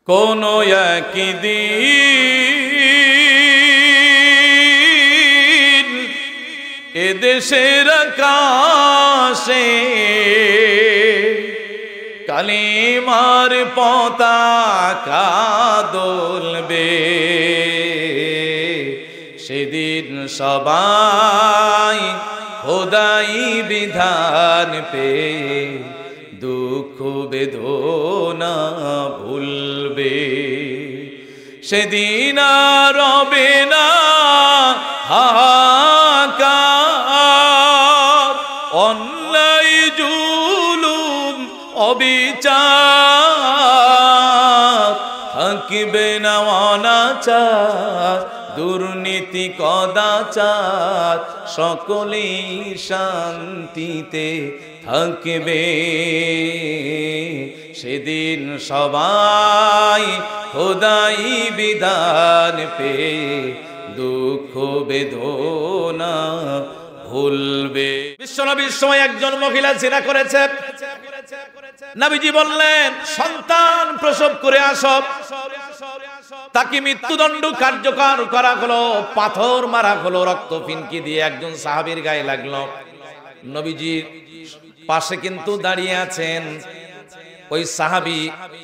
কোনো একদিন এদেশের আকাশে কালিমার পতাকা দোলবে, সেদিন সবাই খোদাই বিধান পেয়ে দুঃখ বেদনা ভুলবে। সেদিন আর রবে না হাহাকার, অন্যায় জুলুম অবিচার, থাকবে না অনাচার দুর্নীতি কদাচার, সকলেই শান্তিতে থাকবে। সেদিন সবাই খোদাই বিধান পেয়ে দুঃখ বেদনা ভুলবে। বিশ্বনবীর সময় একজন মহিলা জিনা করেছে। নবীজি বললেন, সন্তান প্রসব করে আসো। তাকে মৃত্যুদণ্ড কার্যকর করা হলো, পাথর মারা হলো, রক্ত ফিনকি দিয়ে একজন সাহাবীর গায়ে লাগলো। নবীজির পাশে কিন্তু দাঁড়িয়ে আছেন ওই সাহাবী,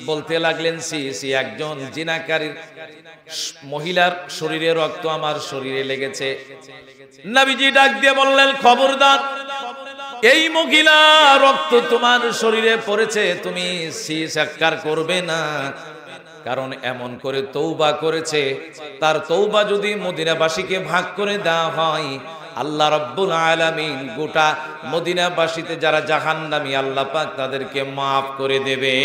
বলতে লাগলেন, সি একজন জিনাকারীর মহিলার শরীরে রক্ত আমার শরীরে লেগেছে। নবীজি ডাক দিয়ে বললেন, খবরদার, এই মহিলা রক্ত তোমার শরীরে পড়েছে, তুমি সিজদা করবে না, কারণ এমন করে তওবা করেছে। তার তওবা যদি মদিনাবাসীকে ভাগ করে দেওয়া হয়, আল্লাহ রাব্বুল আলামিন গোটা মদিনাবাসীতে যারা জাহান্নামী, আল্লাহ পাক তাদেরকে মাফ করে দেবে।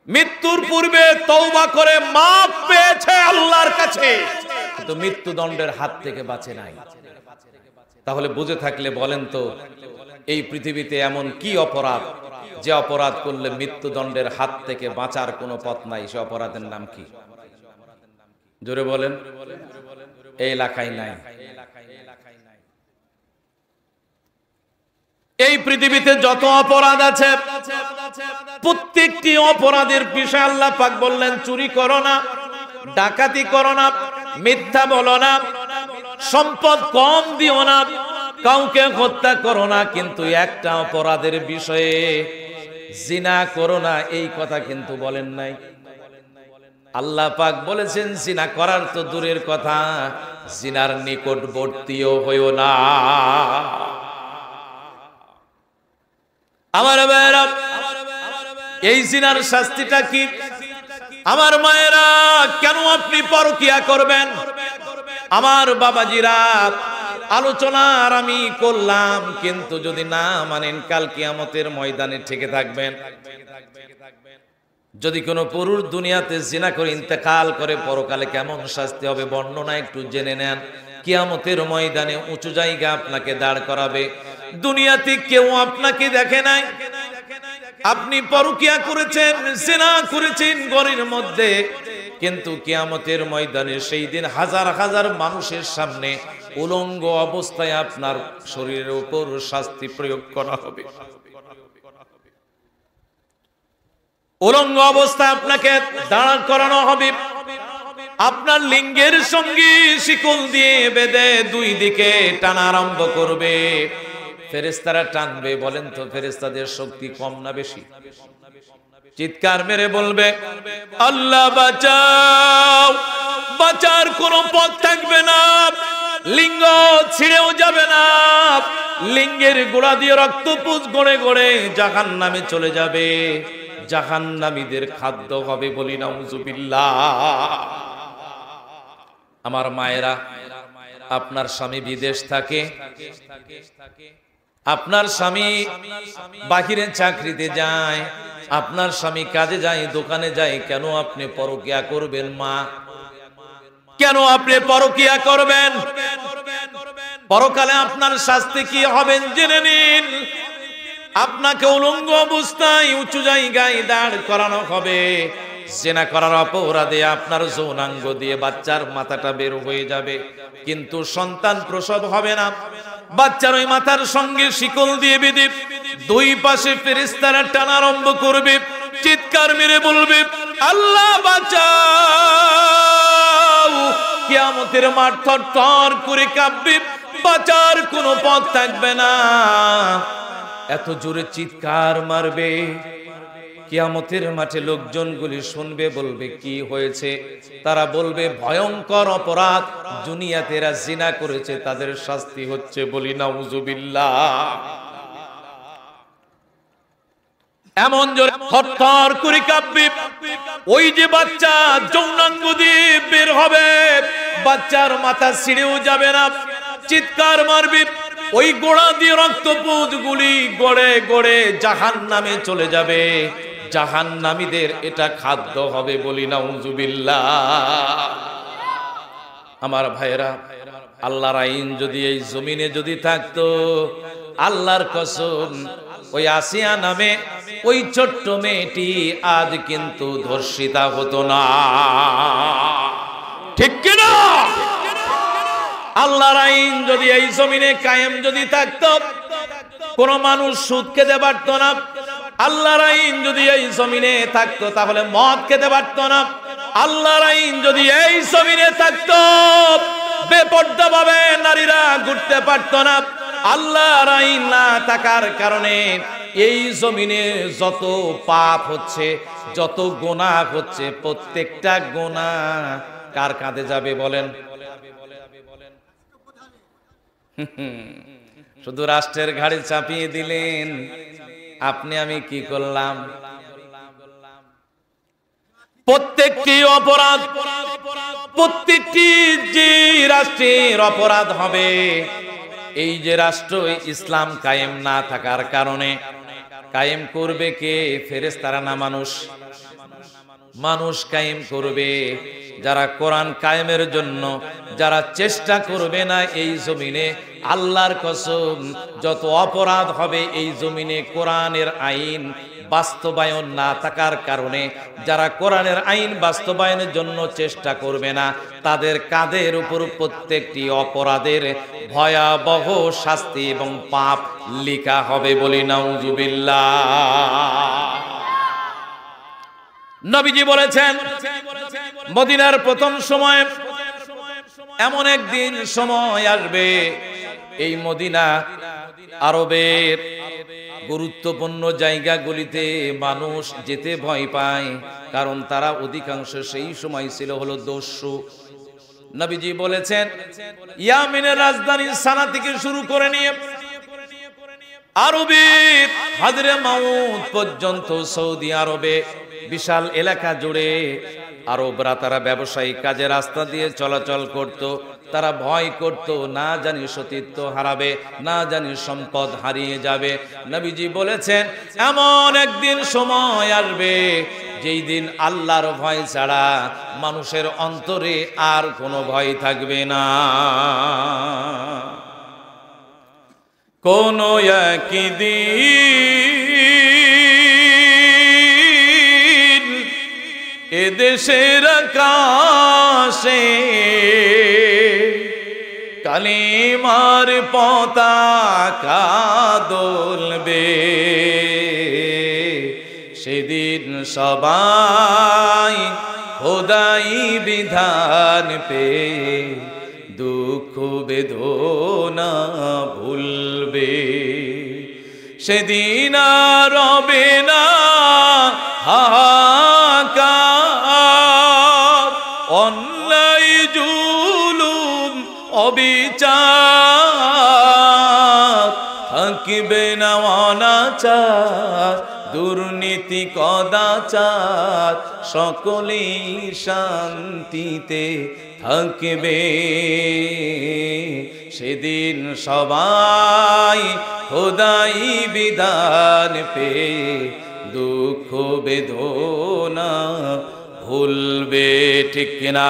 মৃত্যুর পূর্বে তওবা করে মাফ পেয়েছে আল্লাহর কাছে, কিন্তু মৃত্যুদণ্ডের হাত থেকে বাঁচে নাই। তাহলে বুঝে থাকলে বলেন তো, এই পৃথিবীতে এমন কি অপরাধ যে অপরাধ করলে মৃত্যুদণ্ডের হাত থেকে বাঁচার কোনো পথ নাই? সে অপরাধের নাম কি? জোরে বলেন। এই এলাকায় নাই। এই পৃথিবীতে যত অপরাধ আছে, প্রত্যেকটি অপরাধের বিষয়ে আল্লাহ পাক বললেন, চুরি করো না, ডাকাতি করো না, মিথ্যা বলো না, সম্পদ কম দিও না, কাউকে হত্যা করো না। কিন্তু একটা অপরাধের বিষয়ে, জিনা করো না, এই কথা কিন্তু বলেন নাই। আল্লাহ পাক বলেছেন, জিনা করার তো দূরের কথা, জিনার নিকটবর্তীও হইও না। আমার ভাইয়েরা, এই জিনার শাস্তিটা কি? আমার মায়েরা, কেন আপনি পরকিয়া করবেন? আমার বাবাজিরা, আলোচনা আর আমি করলাম, কিন্তু যদি না মানেন, কাল কিয়ামতের ময়দানে ঠেকে থাকবেন। যদি কোনো পুরুষ দুনিয়াতে জিনা করে ইন্তেকাল করে, পরকালে কেমন শাস্তি হবে বর্ণনা একটু জেনে নেন। কিয়ামতের ময়দানে উঁচু জায়গা আপনাকে দাঁড় করাবে। দুনিয়াতে কেউ আপনাকে দেখে নাই, আপনি পরকিয়া করেছেন, জিনা করেছেন ঘরের মধ্যে, কিন্তু কিয়ামতের ময়দানে সেই দিন হাজার হাজার মানুষের সামনে উলঙ্গ অবস্থায় আপনার শরীরের উপর শাস্তি প্রয়োগ করা হবে। উলঙ্গ অবস্থায় আপনাকে দাঁড় করানো হবে। আপনার লিঙ্গের সঙ্গে শিকল দিয়ে বেঁধে দুই দিকে টানা আরম্ভ করবে। ফেরেশতারা টানবে। বলেন তো, ফেরেশতাদের শক্তি কম না বেশি? চিৎকার মেরে বলবে, আল্লাহ বাঁচাও। বাঁচার কোনো পথ থাকবে না, লিঙ্গ ছিঁড়েও যাবে না, লিঙ্গের গোড়া দিয়ে রক্তপুঞ্জ গড়ে গড়ে জাহান্নামে চলে যাবে। জাহান্নামীদের খাদ্য হবে, বলি নাউজুবিল্লাহ। আমার মায়েরা, আপনার স্বামী বিদেশ থাকে, আপনার স্বামী বাহিরে চাকরিতে যায়, আপনার স্বামী কাজে যায়, দোকানে যায়, কেন আপনি পরকিয়া করবেন? মা, কেন আপনি পরকিয়া করবেন? পরকালে আপনার শাস্তি কি হবেন জেনে নিন। আপনাকে উলঙ্গ অবস্থায় উঁচু জায়গায় দাঁড় করানো হবে। জিনা করার অপরাধে আপনার যৌনাঙ্গ দিয়ে বাচ্চার মাথাটা বের হয়ে যাবে, কিন্তু সন্তান প্রসব হবে না। বাচ্চার ওই মাথার সঙ্গে শিকল দিয়ে বেঁধে দুই পাশে ফেরেশতারা টানা আরম্ভ করবে। চিৎকার মেরে বলবে আল্লাহ বাঁচাও। কিয়ামতের মাঠ থরথর করে কাঁপবে, বাঁচার কোনো পথ থাকবে না। এত জোরে চিৎকার মারবে, কিয়ামতের মাঠে লোকজনগুলি শুনবে, বলবে কি হয়েছে? তারা বলবে ভয়ঙ্কর অপরাধ, দুনিয়াতে এরা জিনা করেছে, তাদের শাস্তি হচ্ছে। বলি নাউজুবিল্লাহ। এমন জোরে থরথর করে কাঁপবে। ওই যে বাচ্চা যৌনাঙ্গ দিয়ে বের হবে, বাচ্চার মাথা ছিঁড়েও যাবে না, চিৎকার মারবে। ওই গোড়া দিয়ে রক্তপুঞ্জ গুলি গড়ে গড়ে জাহান্নামে চলে যাবে। জাহান্নামীদের এটা খাদ্য হবে। বলি নাউজুবিল্লাহ। আমার ভাইরা, আল্লাহর আইন যদি এই জমিনে যদি থাকতো, আল্লাহর কসম ওই আসিয়া নামে ওই ছোট্ট মেয়েটি আজ কিন্তু ধর্ষিতা হতো না। ঠিক কিনা? আল্লাহর আইন যদি এই জমিনে কায়েম যদি থাকতো, কোন মানুষ সুদ খেতে পারত না। আল্লাহর আইন যদি এই জমিনে থাকতো, তাহলে মদ খেতে পারত না। আল্লাহর আইন যদি এই জমিনে থাকতো, বেপর্দা ভাবে নারীরা ঘুরতে পারত না। আল্লাহর আইন না থাকার কারণে এই জমিনে যত পাপ হচ্ছে, যত গুনাহ হচ্ছে, প্রত্যেকটা গুনাহ কার কাঁধে যাবে বলেন? শুধু রাষ্ট্রের ঘাড়ে চাপিয়ে দিলেন। আপনি আমি কি করলাম? প্রত্যেকটি অপরাধ, প্রত্যেকটি যে রাষ্ট্রের অপরাধ হবে, এই যে রাষ্ট্র ইসলাম কায়েম না থাকার কারণে, কায়েম করবে কে? ফেরেশতারা না মানুষ? মানুষ কায়েম করবে। যারা কোরআন কায়েমের জন্য যারা চেষ্টা করবে না এই জমিনে, আল্লাহর কসম যত অপরাধ হবে এই জমিনে, কোরআনের আইন বাস্তবায়ন না থাকার কারণে যারা কোরআনের আইন বাস্তবায়নের জন্য চেষ্টা করবে না, তাদের কাঁধের উপর প্রত্যেকটি অপরাধের ভয়াবহ শাস্তি এবং পাপ লেখা হবে। বলি নাউজুবিল্লাহ। নবীজি বলেছেন, মদিনার প্রথম সময় এমন একদিন সময় আসবে, এই মদিনা আরবের গুরুত্বপূর্ণ জায়গাগুলিতে মানুষ যেতে ভয় পায়, কারণ তারা অধিকাংশ সেই সময় ছিল হলো দস্যু। নবীজি বলেছেন, ইয়ামেনের রাজধানী সানা থেকে শুরু করে নিয়ে আরবের হাজরে মাউত পর্যন্ত সৌদি আরবে বিশাল এলাকা জুড়ে আরবরা তারা ব্যবসায়িক কাজে রাস্তা দিয়ে চলাচল করত। তারা ভয় করত, না জানি সতীত্ব হারাবে, না জানি সম্পদ হারিয়ে যাবে। নবীজি বলেছেন, এমন একদিন সময় আসবে যেই দিন আল্লাহর ভয় ছাড়া মানুষের অন্তরে আর কোনো ভয় থাকবে না। কোন একদিন এদেশের আকাশে কালিমার পতাকা দোলবে, সেদিন সবাই খোদাই বিধান পে দুঃখ বেদনা ভুলবে। সেদিন আর রবে না হাহাকার, অন্যায় জুলুম অবিচার, থাকবে না অনাচার, দুর্নীতি কদাচার, সকলেই শান্তিতে থাকবে। সেদিন সবাই খোদাই বিধান পে দুঃখ বেদনা ভুলবে। ঠিক কিনা?